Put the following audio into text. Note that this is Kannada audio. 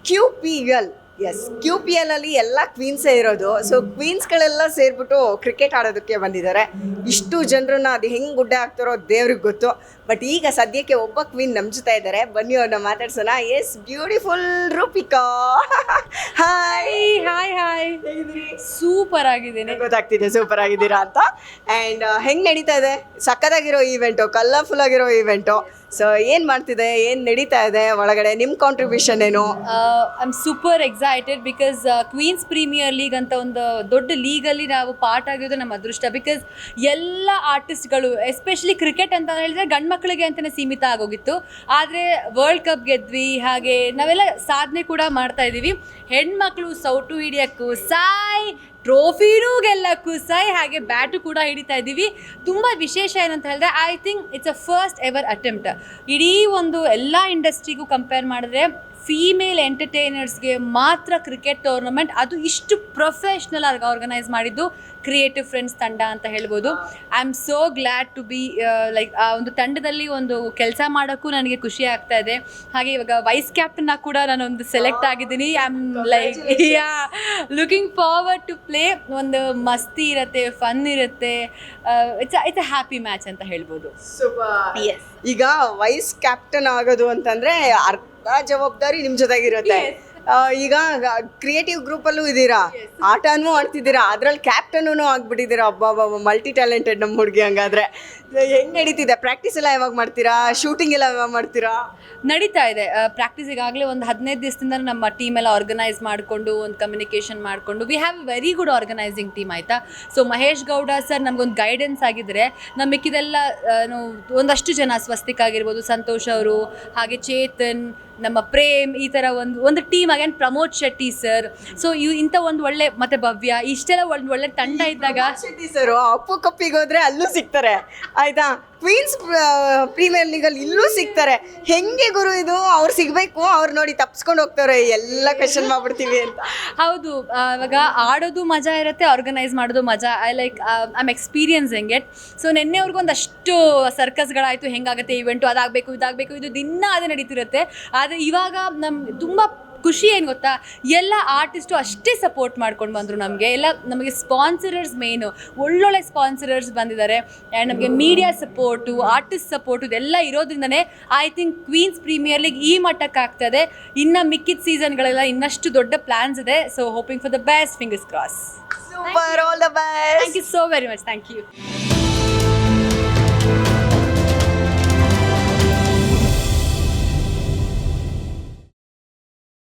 QPL. ಎಸ್ QPL ಅಲ್ಲಿ ಎಲ್ಲ ಕ್ವೀನ್ಸೇ ಇರೋದು. ಸೊ ಕ್ವೀನ್ಸ್ಗಳೆಲ್ಲ ಸೇರಿಬಿಟ್ಟು ಕ್ರಿಕೆಟ್ ಆಡೋದಕ್ಕೆ ಬಂದಿದ್ದಾರೆ. ಇಷ್ಟು ಜನರನ್ನ ಅದು ಹೆಂಗೆ ಗುಡ್ಡೆ ಹಾಕ್ತಾರೋ ದೇವ್ರಿಗೆ ಗೊತ್ತು. ಬಟ್ ಈಗ ಸದ್ಯಕ್ಕೆ ಒಬ್ಬ ಕ್ವೀನ್ ನಮ್ಮ ಜೊತೆ ಇದ್ದಾರೆ. ಬನ್ನಿ ಅವ್ರನ್ನ ಮಾತಾಡ್ಸೋಣ. Yes beautiful Rupika. Hi hi hi super ಆಗಿದ್ದೀನಿ. ಗೊತ್ತಾಗ್ತಿದೆ ಸೂಪರ್ ಆಗಿದ್ದೀರಾ ಅಂತ. ಆ್ಯಂಡ್ ಹೆಂಗೆ ನಡೀತಾ ಇದೆ? ಸಕ್ಕತ್ತಾಗಿರೋ ಈವೆಂಟು, ಕಲರ್ಫುಲ್ ಆಗಿರೋ ಈವೆಂಟು. ಸೊ ಏನು ಮಾಡ್ತಿದೆ, ಏನು ನಡೀತಾ ಇದೆ ಒಳಗಡೆ, ನಿಮ್ಮ ಕಾಂಟ್ರಿಬ್ಯೂಷನ್ ಏನು? I am super excited because Queens Premier League ಅಂತ ಒಂದು ದೊಡ್ಡ ಲೀಗಲ್ಲಿ ನಾವು ಪಾರ್ಟ್ ಆಗಿರೋದು ನಮ್ಮ ಅದೃಷ್ಟ. ಬಿಕಾಸ್ ಎಲ್ಲ ಆರ್ಟಿಸ್ಟ್ಗಳು ಎಸ್ಪೆಷಲಿ ಕ್ರಿಕೆಟ್ ಅಂತ ಹೇಳಿದ್ರೆ ಗಂಡು ಮಕ್ಕಳಿಗೆ ಅಂತಲೇ ಸೀಮಿತ ಆಗೋಗಿತ್ತು. ಆದರೆ ವರ್ಲ್ಡ್ ಕಪ್ ಗೆದ್ವಿ, ಹಾಗೆ ನಾವೆಲ್ಲ ಸಾಧನೆ ಕೂಡ ಮಾಡ್ತಾ ಇದ್ದೀವಿ. ಹೆಣ್ಮಕ್ಳು ಸೌಟು ಹಿಡಿಯೋಕ್ಕೂ ಸಾಯ್, ಟ್ರೋಫಿನೂ ಗೆಲ್ಲಕ್ಕೂ ಸಾಯ್, ಹಾಗೆ ಬ್ಯಾಟು ಕೂಡ ಹಿಡಿತಾ ಇದ್ದೀವಿ. ತುಂಬ ವಿಶೇಷ ಏನಂತ ಹೇಳಿದ್ರೆ I think it's a first ever attempt. ಇಡೀ ಒಂದು ಎಲ್ಲ ಇಂಡಸ್ಟ್ರಿಗೂ ಕಂಪೇರ್ ಮಾಡಿದ್ರೆ ಫೀಮೇಲ್ ಎಂಟರ್ಟೈನರ್ಸ್ಗೆ ಮಾತ್ರ ಕ್ರಿಕೆಟ್ ಟೂರ್ನಮೆಂಟ್, ಅದು ಇಷ್ಟು ಪ್ರೊಫೆಷ್ನಲ್ ಆಗಿ ಆರ್ಗನೈಸ್ ಮಾಡಿದ್ದು ಕ್ರಿಯೇಟಿವ್ ಫ್ರೆಂಡ್ಸ್ ತಂಡ ಅಂತ ಹೇಳ್ಬೋದು. I am so glad to be like ಆ ಒಂದು ತಂಡದಲ್ಲಿ ಒಂದು ಕೆಲಸ ಮಾಡೋಕ್ಕೂ ನನಗೆ ಖುಷಿ ಆಗ್ತಾ ಇದೆ. ಹಾಗೆ ಇವಾಗ ವೈಸ್ ಕ್ಯಾಪ್ಟನ್ ಆಗಿ ಕೂಡ ನಾನೊಂದು ಸೆಲೆಕ್ಟ್ ಆಗಿದ್ದೀನಿ. I am like looking forward to play. ಒಂದು ಮಸ್ತಿ ಇರುತ್ತೆ, ಫನ್ ಇರುತ್ತೆ. ಇಟ್ಸ್ ಅ ಹ್ಯಾಪಿ ಮ್ಯಾಚ್ ಅಂತ ಹೇಳ್ಬೋದು. ಈಗ ವೈಸ್ ಕ್ಯಾಪ್ಟನ್ ಆಗೋದು ಅಂತಂದ್ರೆ ಅರ್ಧ ಜವಾಬ್ದಾರಿ ನಿಮ್ಮ ಜೊತೆಗಿರುತ್ತೆ. ಈಗ ಕ್ರಿಯೇಟಿವ್ ಗ್ರೂಪಲ್ಲೂ ಇದ್ದೀರಾ, ಆಟನೂ ಆಡ್ತಿದ್ದೀರಾ, ಅದ್ರಲ್ಲಿ ಕ್ಯಾಪ್ಟನೂ ಆಗ್ಬಿಟ್ಟಿದ್ದೀರಾ. ಹಬ್ಬ ಮಲ್ಟಿ ಟ್ಯಾಲೆಂಟೆಡ್ ನಮ್ಮ ಹುಡುಗಿ. ಹಂಗಾದ್ರೆ ಹೆಂಗೆ ನಡೀತಿದೆ? ಪ್ರಾಕ್ಟೀಸ್ ಎಲ್ಲ ಯಾವಾಗ ಮಾಡ್ತೀರಾ? ಶೂಟಿಂಗ್ ಎಲ್ಲ ಯಾವಾಗ ಮಾಡ್ತೀರಾ? ನಡೀತಾ ಇದೆ ಪ್ರಾಕ್ಟೀಸ್. ಈಗಾಗಲೇ ಒಂದು 15 ದಿವಸದಿಂದ ನಮ್ಮ ಟೀಮ್ ಎಲ್ಲ ಆರ್ಗನೈಸ್ ಮಾಡಿಕೊಂಡು ಒಂದು ಕಮ್ಯುನಿಕೇಷನ್ ಮಾಡಿಕೊಂಡು we have a very good organising team, ಆಯಿತಾ. ಸೊ ಮಹೇಶ್ ಗೌಡ ಸರ್ ನಮಗೊಂದು ಗೈಡೆನ್ಸ್ ಆಗಿದ್ದರೆ ನಮ್ಮ ಮಿಕ್ಕಿದೆಲ್ಲ ಒಂದಷ್ಟು ಜನ, ಸ್ವಸ್ತಿಕ್ ಆಗಿರ್ಬೋದು, ಸಂತೋಷ್ ಅವರು, ಹಾಗೆ ಚೇತನ್, ನಮ್ಮ ಪ್ರೇಮ್, ಈ ಥರ ಒಂದು team. Again Pramod Shetty sir. So ಇಂಥ ಒಂದು ಒಳ್ಳೆ, ಮತ್ತು ಭವ್ಯ, ಇಷ್ಟೆಲ್ಲ ಒಂದು ಒಳ್ಳೆ ತಂಡ ಇದ್ದಾಗ ಶೆಟ್ಟಿ ಸರ್ ಅಪ್ಪು ಕಪ್ಪಿಗೆ ಹೋದ್ರೆ ಅಲ್ಲೂ ಸಿಗ್ತಾರೆ, ಆಯ್ತಾ. ಕ್ವೀನ್ಸ್ ಪ್ರೀಮಿಯರ್ ಲೀಗಲ್ಲಿ ಇಲ್ಲೂ ಸಿಗ್ತಾರೆ. ಹೆಂಗೆ ಗುರು ಇದು? ಅವ್ರು ಸಿಗಬೇಕು, ಅವ್ರು ನೋಡಿ ತಪ್ಸ್ಕೊಂಡು ಹೋಗ್ತಾರೆ, ಎಲ್ಲ ಕ್ವೆಶನ್ ಮಾಡ್ಬಿಡ್ತೀವಿ ಅಂತ. ಹೌದು, ಇವಾಗ ಆಡೋದು ಮಜಾ ಇರುತ್ತೆ, ಆರ್ಗನೈಸ್ ಮಾಡೋದು ಮಜಾ. I like I am experiencing it. So ನಿನ್ನೆವ್ರಿಗೂ ಒಂದಷ್ಟು ಸರ್ಕಸ್ಗಳಾಯಿತು, ಹೆಂಗಾಗುತ್ತೆ ಈವೆಂಟು, ಅದಾಗಬೇಕು ಇದಾಗಬೇಕು, ಇದು ದಿನ ಅದೇ ನಡೀತಿರುತ್ತೆ. ಆದರೆ ಇವಾಗ ತುಂಬ ಖುಷಿ ಏನು ಗೊತ್ತಾ, ಎಲ್ಲ ಆರ್ಟಿಸ್ಟು ಅಷ್ಟೇ ಸಪೋರ್ಟ್ ಮಾಡ್ಕೊಂಡು ಬಂದರು ನಮಗೆ. ಎಲ್ಲ ನಮಗೆ ಸ್ಪಾನ್ಸರರ್ಸ್ ಮೇನು, ಒಳ್ಳೊಳ್ಳೆ ಸ್ಪಾನ್ಸರರ್ಸ್ ಬಂದಿದ್ದಾರೆ. ಆ್ಯಂಡ್ ನಮಗೆ ಮೀಡಿಯಾ ಸಪೋರ್ಟು, ಆರ್ಟಿಸ್ಟ್ ಸಪೋರ್ಟು, ಇದೆಲ್ಲ ಇರೋದ್ರಿಂದನೇ I think Queens Premier League ಈ ಮಟ್ಟಕ್ಕೆ ಆಗ್ತದೆ. ಇನ್ನು ಮಿಕ್ಕಿದ ಸೀಸನ್ಗಳೆಲ್ಲ ಇನ್ನಷ್ಟು ದೊಡ್ಡ ಪ್ಲ್ಯಾನ್ಸ್ ಇದೆ. So hoping for the best, fingers cross. Super, all the best. Thank you so very much. Thank you.